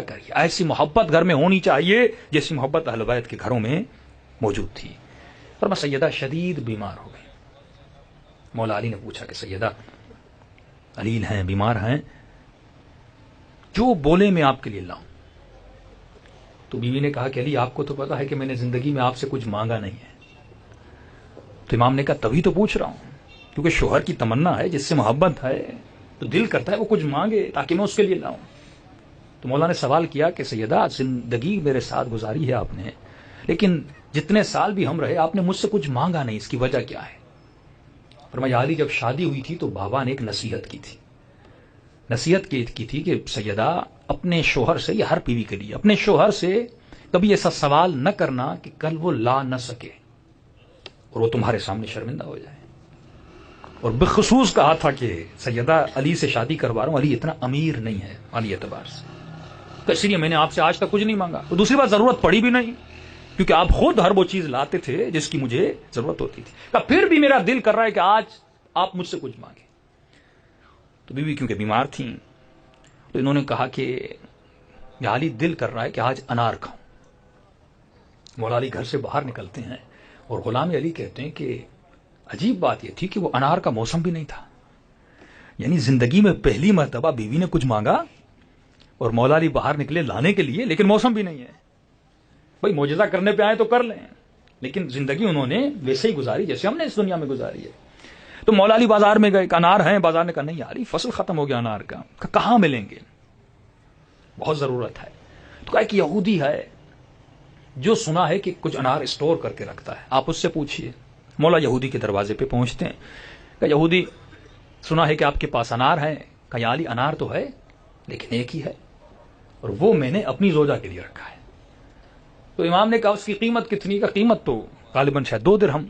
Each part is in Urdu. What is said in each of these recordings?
کریے. ایسی محبت گھر میں ہونی چاہیے جیسی محبت اہل بیت کے گھروں میں موجود تھی. فرمایا سیدہ شدید بیمار ہو گئی. مولا علی نے پوچھا کہ سیدہ علیل ہیں، بیمار ہیں، جو بولے میں آپ کے لیے لاؤں. تو بیوی نے کہا کہ علی آپ کو تو پتا ہے کہ میں نے زندگی میں آپ سے کچھ مانگا نہیں ہے. تو امام نے کہا تبھی تو پوچھ رہا ہوں، کیونکہ شوہر کی تمنا ہے، جس سے محبت ہے تو دل کرتا ہے وہ کچھ مانگے تاکہ میں اس کے لیے لاؤں. تو مولا نے سوال کیا کہ سیدہ زندگی میرے ساتھ گزاری ہے آپ نے، لیکن جتنے سال بھی ہم رہے آپ نے مجھ سے کچھ مانگا نہیں، اس کی وجہ کیا ہے؟ فرمایا علی جب شادی ہوئی تھی تو بابا نے ایک نصیحت کی تھی. نصیحت کی تھی کہ سیدہ اپنے شوہر سے، یہ ہر بیوی کے لیے، اپنے شوہر سے کبھی ایسا سوال نہ کرنا کہ کل وہ لا نہ سکے اور وہ تمہارے سامنے شرمندہ ہو جائے. اور بخصوص کہا تھا کہ سیدہ علی سے شادی کروا رہا ہوں، علی اتنا امیر نہیں ہے مالی اعتبار سے، تو اس لیے میں نے آپ سے آج تک کچھ نہیں مانگا. اور دوسری بات ضرورت پڑی بھی نہیں، کیونکہ آپ خود ہر وہ چیز لاتے تھے جس کی مجھے ضرورت ہوتی تھی. کہ پھر بھی میرا دل کر رہا ہے کہ آج آپ مجھ سے کچھ مانگیں. تو بیوی کیونکہ بیمار تھیں تو انہوں نے کہا کہ یا علی دل کر رہا ہے کہ آج انار کھاؤں. مولا علی گھر سے باہر نکلتے ہیں اور غلام علی کہتے ہیں کہ عجیب بات یہ تھی کہ وہ انار کا موسم بھی نہیں تھا. یعنی زندگی میں پہلی مرتبہ بیوی نے کچھ مانگا اور مولا علی باہر نکلے لانے کے لیے، لیکن موسم بھی نہیں ہے. بھائی معجزہ کرنے پہ آئے تو کر لیں، لیکن زندگی انہوں نے ویسے ہی گزاری جیسے ہم نے اس دنیا میں گزاری ہے. تو مولا علی بازار میں گئے، انار ہیں، بازار نے کہا نہیں یار فصل ختم ہو گیا انار کا. کہاں ملیں گے؟ بہت ضرورت ہے. تو کہا کہ یہودی ہے جو سنا ہے کہ کچھ انار اسٹور کر کے رکھتا ہے، آپ اس سے پوچھیے. مولا یہودی کے دروازے پہ پہنچتے ہیں. کہ یہودی سنا ہے کہ آپ کے پاس انار ہیں. کہ یا علی انار تو ہے لیکن ایک ہی ہے اور وہ میں نے اپنی زوجہ کے لیے رکھا ہے. تو امام نے کہا اس کی قیمت کتنی؟ کا قیمت تو غالباً شاید 2 درہم.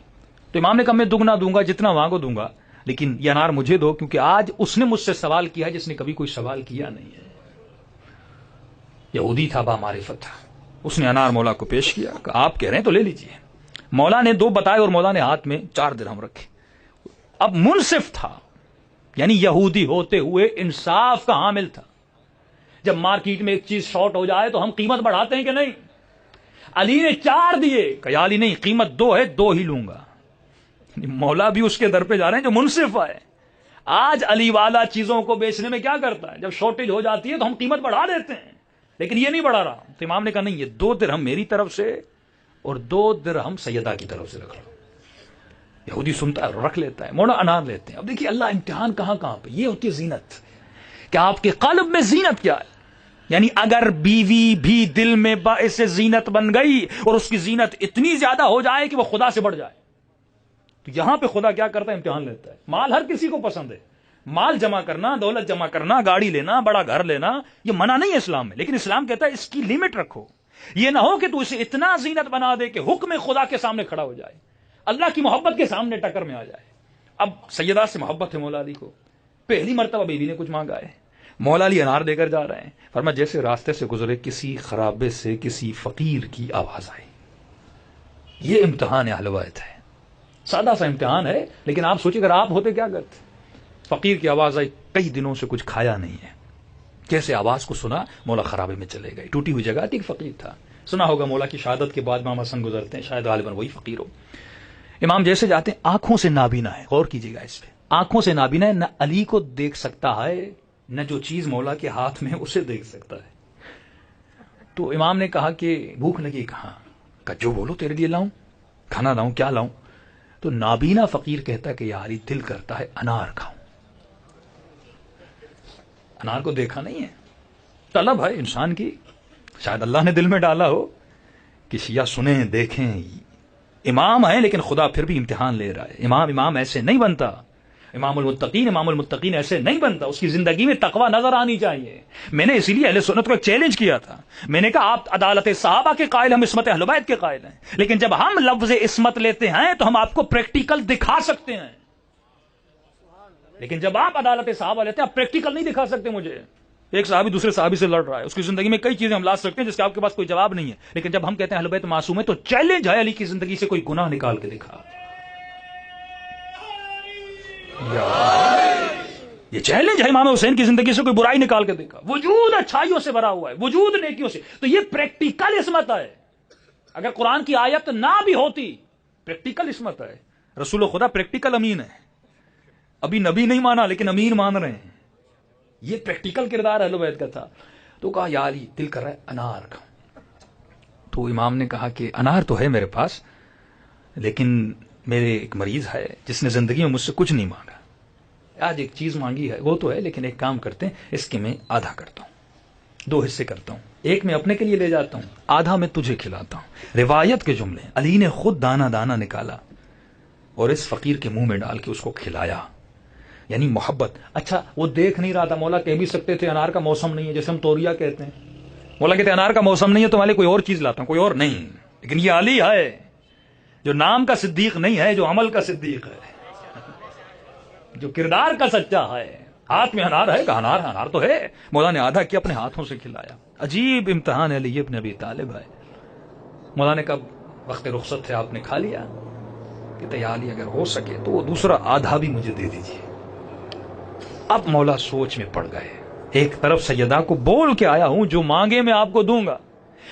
تو امام نے کہا میں دگنا دوں گا، جتنا مانگو دوں گا، لیکن یہ انار مجھے دو، کیونکہ آج اس نے مجھ سے سوال کیا ہے جس نے کبھی کوئی سوال کیا نہیں ہے. یہودی تھا با معرفت، اس نے انار مولا کو پیش کیا کہ آپ کہہ رہے ہیں تو لے لیجئے. مولا نے 2 بتائے اور مولا نے ہاتھ میں 4 درہم رکھے. اب منصف تھا، یعنی یہودی ہوتے ہوئے انصاف کا حامل تھا. جب مارکیٹ میں ایک چیز شارٹ ہو جائے تو ہم قیمت بڑھاتے ہیں کہ نہیں؟ علی نے 4 دیے. کہ علی نہیں، قیمت 2 ہے، 2 ہی لوں گا. مولا بھی اس کے در پہ جا رہے ہیں جو منصف ہے. آج علی والا چیزوں کو بیچنے میں کیا کرتا ہے؟ جب شارٹیج ہو جاتی ہے تو ہم قیمت بڑھا دیتے ہیں، لیکن یہ نہیں بڑھا رہا. تو امام نے کہا نہیں، یہ 2 درہم میری طرف سے اور 2 درہم سیدہ کی طرف سے رکھ لو. یہودی سنتا ہے، رکھ لیتا ہے. مولا انار لیتے ہیں. اب دیکھیے اللہ امتحان کہاں کہاں پہ. یہ ہوتی ہے زینت، کہ آپ کے قلب میں زینت کیا ہے. یعنی اگر بیوی بھی دل میں باعث زینت بن گئی اور اس کی زینت اتنی زیادہ ہو جائے کہ وہ خدا سے بڑھ جائے، تو یہاں پہ خدا کیا کرتا ہے؟ امتحان لیتا ہے. مال ہر کسی کو پسند ہے، مال جمع کرنا، دولت جمع کرنا، گاڑی لینا، بڑا گھر لینا، یہ منع نہیں ہے اسلام میں، لیکن اسلام کہتا ہے اس کی لمٹ رکھو. یہ نہ ہو کہ تو اسے اتنا زینت بنا دے کہ حکم خدا کے سامنے کھڑا ہو جائے، اللہ کی محبت کے سامنے ٹکر میں آ جائے. اب سیدہ سے محبت ہے مولا علی کو، پہلی مرتبہ بیوی نے کچھ مانگا ہے، مولا علی انار دے کر جا رہے ہیں. فرمایا جیسے راستے سے گزرے کسی خرابے سے کسی فقیر کی آواز آئی. یہ امتحان اہل بیت ہے، سادہ سا امتحان ہے، لیکن آپ سوچیں اگر آپ ہوتے کیا کرتے؟ فقیر کی آواز آئی، کئی دنوں سے کچھ کھایا نہیں ہے. کیسے آواز کو سنا، مولا خرابے میں چلے گئے. ٹوٹی ہوئی جگہ تھی، ایک فقیر تھا. سنا ہوگا مولا کی شہادت کے بعد امام حسن گزرتے ہیں، شاید غالباً وہی فقیر ہو. امام جیسے جاتے ہیں، آنکھوں سے نابینا ہے، غور کیجیے گا اس پہ، آنکھوں سے نابینا ہے، نہ علی کو دیکھ سکتا ہے نہ جو چیز مولا کے ہاتھ میں اسے دیکھ سکتا ہے. تو امام نے کہا کہ بھوک لگی کہاں؟ کہ جو بولو تیرے لیے لاؤں، کھانا لاؤں، کیا لاؤں؟ تو نابینا فقیر کہتا ہے کہ یا علی دل کرتا ہے انار کھاؤں. انار کو دیکھا نہیں ہے، طلب ہے انسان کی، شاید اللہ نے دل میں ڈالا ہو کہ شیعہ سنیں دیکھیں. امام ہے لیکن خدا پھر بھی امتحان لے رہا ہے. امام ایسے نہیں بنتا. امام المتقین ایسے نہیں بنتا. اس کی زندگی میں تقوی نظر آنی چاہیے. میں نے اسی لیے اہل سنت کو ایک چیلنج کیا تھا. میں نے کہا آپ عدالت صحابہ کے قائل، ہم عصمت اہل بیت کے قائل ہیں، لیکن جب ہم لفظ عصمت لیتے ہیں تو ہم آپ کو پریکٹیکل دکھا سکتے ہیں، لیکن جب آپ عدالت صحابہ لیتے ہیں آپ پریکٹیکل نہیں دکھا سکتے مجھے. ایک صحابی دوسرے صحابی سے لڑ رہا ہے، اس کی زندگی میں کئی چیزیں ہم لا سکتے ہیں جس کا آپ کے پاس کوئی جواب نہیں ہے، لیکن جب ہم کہتے ہیں اہل بیت معصوم ہے تو چیلنج ہے علی کی زندگی سے کوئی گناہ نکال کے دکھا. یہ چیلنج ہے امام حسین کی زندگی سے کوئی برائی نکال کے دیکھا. وجود اچھائیوں سے بھرا ہوا ہے, وجود نیکیوں سے. تو یہ پریکٹیکل عصمت ہے. اگر قرآن کی آیت نہ بھی ہوتی, پریکٹیکل عصمت ہے. رسول خدا پریکٹیکل امین ہے. ابھی نبی نہیں مانا لیکن امین مان رہے ہیں. یہ پریکٹیکل کردار اہل بیت کا تھا. تو کہا یا علی دل کر رہا ہے انار کا. تو امام نے کہا کہ انار تو ہے میرے پاس, لیکن میرے ایک مریض ہے جس نے زندگی میں مجھ سے کچھ نہیں مانگا. آج ایک چیز مانگی ہے وہ تو ہے, لیکن ایک کام کرتے ہیں, اس کے میں آدھا کرتا ہوں, 2 حصے کرتا ہوں. ایک میں اپنے کے لیے لے جاتا ہوں, آدھا میں تجھے کھلاتا ہوں. روایت کے جملے, علی نے خود دانا دانا نکالا اور اس فقیر کے منہ میں ڈال کے اس کو کھلایا. یعنی محبت. اچھا وہ دیکھ نہیں رہا تھا, مولا کہہ بھی سکتے تھے انار کا موسم نہیں ہے, جیسے ہم توریا کہتے ہیں. مولا کہتے ہیں انار کا موسم نہیں ہے, تمہارے کوئی اور چیز لاتا ہوں, کوئی اور نہیں. لیکن یہ علی ہے جو نام کا صدیق نہیں ہے, جو عمل کا صدیق ہے, جو کردار کا سچا ہے. ہاتھ میں انار ہے, کہا انار تو ہے. مولا نے آدھا کیا, اپنے ہاتھوں سے کھلایا. عجیب امتحان ہے علی ابن ابی طالب ہے. مولا نے کب وقت رخصت تھے, آپ نے کھا لیا. کہ یا علی اگر ہو سکے تو وہ دوسرا آدھا بھی مجھے دے دیجیے. اب مولا سوچ میں پڑ گئے. ایک طرف سیدہ کو بول کے آیا ہوں جو مانگے میں آپ کو دوں گا,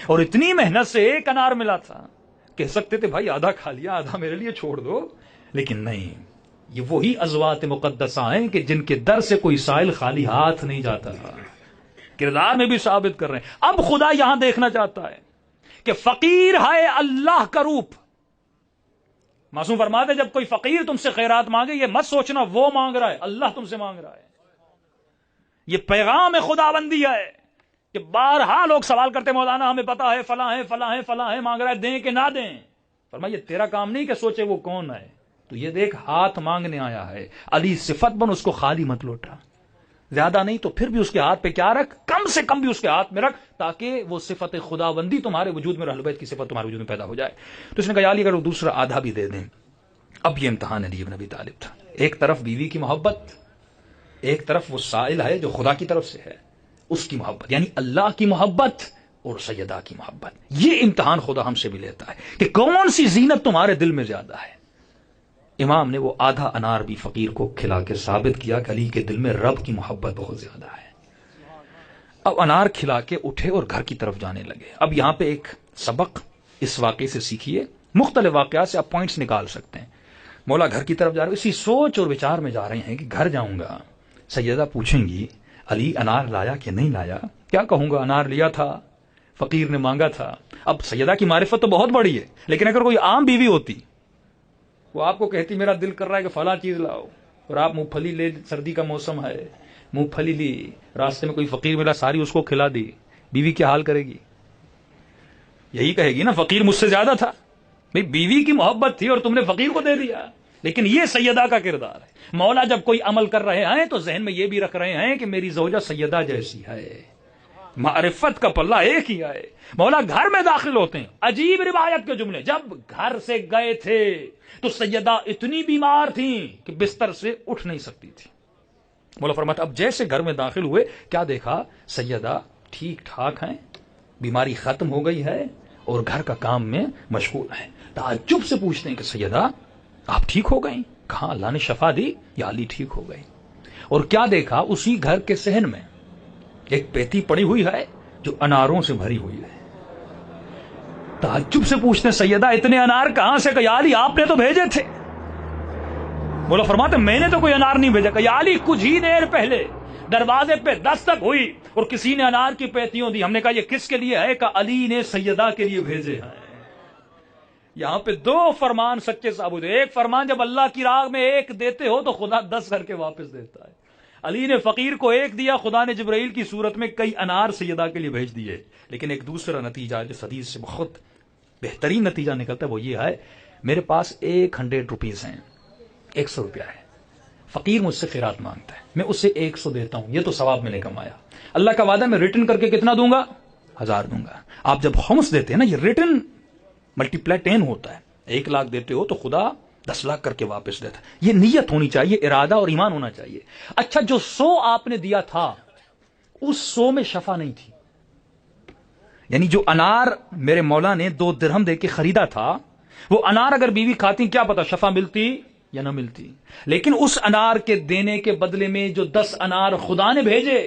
اور اتنی محنت سے ایک انار ملا تھا. کہہ سکتے تھے بھائی آدھا کھا لیا, آدھا میرے لیے چھوڑ دو, لیکن نہیں. یہ وہی ازوات مقدسہ ہیں کہ جن کے در سے کوئی سائل خالی ہاتھ نہیں جاتا. کردار میں بھی ثابت کر رہے ہیں. اب خدا یہاں دیکھنا چاہتا ہے کہ فقیر ہے اللہ کا روپ. معصوم فرماتے جب کوئی فقیر تم سے خیرات مانگے, یہ مت سوچنا وہ مانگ رہا ہے, اللہ تم سے مانگ رہا ہے. یہ پیغام خدا بندی ہے کہ بارہا لوگ سوال کرتے مولانا ہمیں پتا ہے فلاں ہے فلاں ہے فلاں ہے, مانگ رہا ہے, دیں کہ نہ دیں. فرمایا یہ تیرا کام نہیں کہ سوچے وہ کون ہے, تو یہ دیکھ ہاتھ مانگنے آیا ہے. علی صفت بن, اس کو خالی مت لوٹا. زیادہ نہیں تو پھر بھی اس کے ہاتھ پہ کیا رکھ, کم سے کم بھی اس کے ہاتھ میں رکھ, تاکہ وہ صفت خدا بندی تمہارے وجود میں, اہل بیت کی صفت تمہارے وجود میں پیدا ہو جائے. تو اس نے کہا علی اگر وہ دوسرا آدھا بھی دے دیں. اب یہ امتحان علی ابن ابی طالب تھا. ایک طرف بیوی کی محبت, ایک طرف وہ سائل ہے جو خدا کی طرف سے ہے, اس کی محبت, یعنی اللہ کی محبت اور سیدہ کی محبت. یہ امتحان خدا ہم سے بھی لیتا ہے کہ کون سی زینت تمہارے دل میں زیادہ ہے. امام نے وہ آدھا انار بھی فقیر کو کھلا کے ثابت کیا کہ علی کے دل میں رب کی محبت بہت زیادہ ہے. اب انار کھلا کے اٹھے اور گھر کی طرف جانے لگے. اب یہاں پہ ایک سبق اس واقعے سے سیکھیے. مختلف واقعات سے آپ پوائنٹس نکال سکتے ہیں. مولا گھر کی طرف جا رہے, اسی سوچ اور وچار میں جا رہے ہیں کہ گھر جاؤں گا, سیدہ پوچھیں گی علی انار لایا کہ نہیں لایا. کیا کہوں گا, انار لیا تھا, فقیر نے مانگا تھا. اب سیدہ کی معرفت تو بہت بڑی ہے, لیکن اگر کوئی عام بیوی ہوتی, وہ آپ کو کہتی میرا دل کر رہا ہے کہ فلاں چیز لاؤ, اور آپ مونگ پھلی لے, سردی کا موسم ہے, مونگ پھلی لی, راستے میں کوئی فقیر ملا, ساری اس کو کھلا دی, بیوی کیا حال کرے گی؟ یہی کہے گی نا فقیر مجھ سے زیادہ تھا. بھئی بیوی کی محبت تھی اور تم نے فقیر کو دے دیا. لیکن یہ سیدہ کا کردار ہے. مولا جب کوئی عمل کر رہے ہیں تو ذہن میں یہ بھی رکھ رہے ہیں کہ میری زوجہ سیدہ جیسی ہے, معرفت کا پلہ ایک ہی ہے. مولا گھر میں داخل ہوتے ہیں, عجیب روایت کے جملے, جب گھر سے گئے تھے تو سیدہ اتنی بیمار تھیں کہ بستر سے اٹھ نہیں سکتی تھی. مولا فرماتا اب جیسے گھر میں داخل ہوئے, کیا دیکھا, سیدہ ٹھیک ٹھاک ہیں, بیماری ختم ہو گئی ہے اور گھر کا کام میں مشغول ہیں. تعجب سے پوچھتے ہیں کہ سیدہ آپ ٹھیک ہو گئیں؟ کہاں اللہ نے شفا دی, یا علی ٹھیک ہو گئی. اور کیا دیکھا, اسی گھر کے صحن میں ایک پیتی پڑی ہوئی ہے جو اناروں سے بھری ہوئی ہے. تعجب سے پوچھتے ہیں سیدہ اتنے انار کہاں سے؟ کہ یا علی آپ نے تو بھیجے تھے. مولا فرماتے میں نے تو کوئی انار نہیں بھیجا. کہ یا علی کچھ ہی دیر پہلے دروازے پہ دستک ہوئی اور کسی نے انار کی پیتیوں دی. ہم نے کہا یہ کس کے لیے ہے؟ کہ علی نے سیدہ کے لیے بھیجے ہیں. یہاں پہ 2 فرمان سچے ثابت ہیں. ایک فرمان جب اللہ کی راہ میں ایک دیتے ہو تو خدا 10 کر کے واپس دیتا ہے. علی نے فقیر کو ایک دیا, خدا نے جبرائیل کی صورت میں کئی انار سیدہ کے لیے بھیج دیے. لیکن ایک دوسرا نتیجہ جو حدیث سے بہت بہترین نتیجہ نکلتا ہے وہ یہ ہے, میرے پاس 100 روپیز ہیں, 100 روپیہ ہے, فقیر مجھ سے خیرات مانگتا ہے, میں اسے 100 دیتا ہوں, یہ تو ثواب میں نے کمایا. اللہ کا وعدہ میں ریٹرن کر کے کتنا دوں گا؟ 1000 دوں گا. آپ جب خمس دیتے ہیں نا, یہ ریٹرن ملٹیپلائی 10 ہوتا ہے. 1 لاکھ دیتے ہو تو خدا 10 لاکھ کر کے واپس دیتا. یہ نیت ہونی چاہیے, ارادہ اور ایمان ہونا چاہیے. اچھا جو 100 آپ نے دیا تھا اس 100 میں شفا نہیں تھی. یعنی جو انار میرے مولا نے 2 درہم دے کے خریدا تھا, وہ انار اگر بیوی کھاتی کیا پتا شفا ملتی یا نہ ملتی. لیکن اس انار کے دینے کے بدلے میں جو 10 انار خدا نے بھیجے،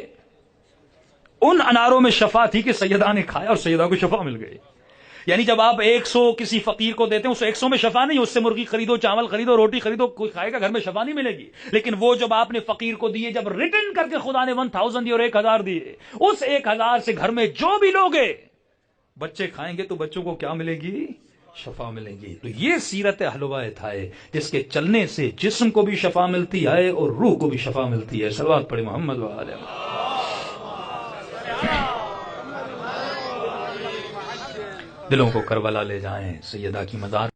ان اناروں میں شفا تھی کہ سیدہ نے کھایا اور سیدہ کو شفا مل گئی. یعنی جب آپ 100 کسی فقیر کو دیتے ہیں، اس 100 میں شفا نہیں، اس سے مرغی خریدو، چاول خریدو، روٹی خریدو، کوئی کھائے گا، گھر میں شفا نہیں ملے گی. لیکن وہ جب آپ نے فقیر کو دیے، جب ریٹرن کر کے خدا نے 1000 دیے اور 1000 دیے، اس 1000 سے گھر میں جو بھی لوگے بچے کھائیں گے تو بچوں کو کیا ملے گی؟ شفا ملے گی. تو یہ سیرت اہل بیت ہے جس کے چلنے سے جسم کو بھی شفا ملتی ہے اور روح کو بھی شفا ملتی ہے. صلوات پڑھیں محمد و آل محمد. دلوں کو کربلا لے جائیں، سیدہ کی مزار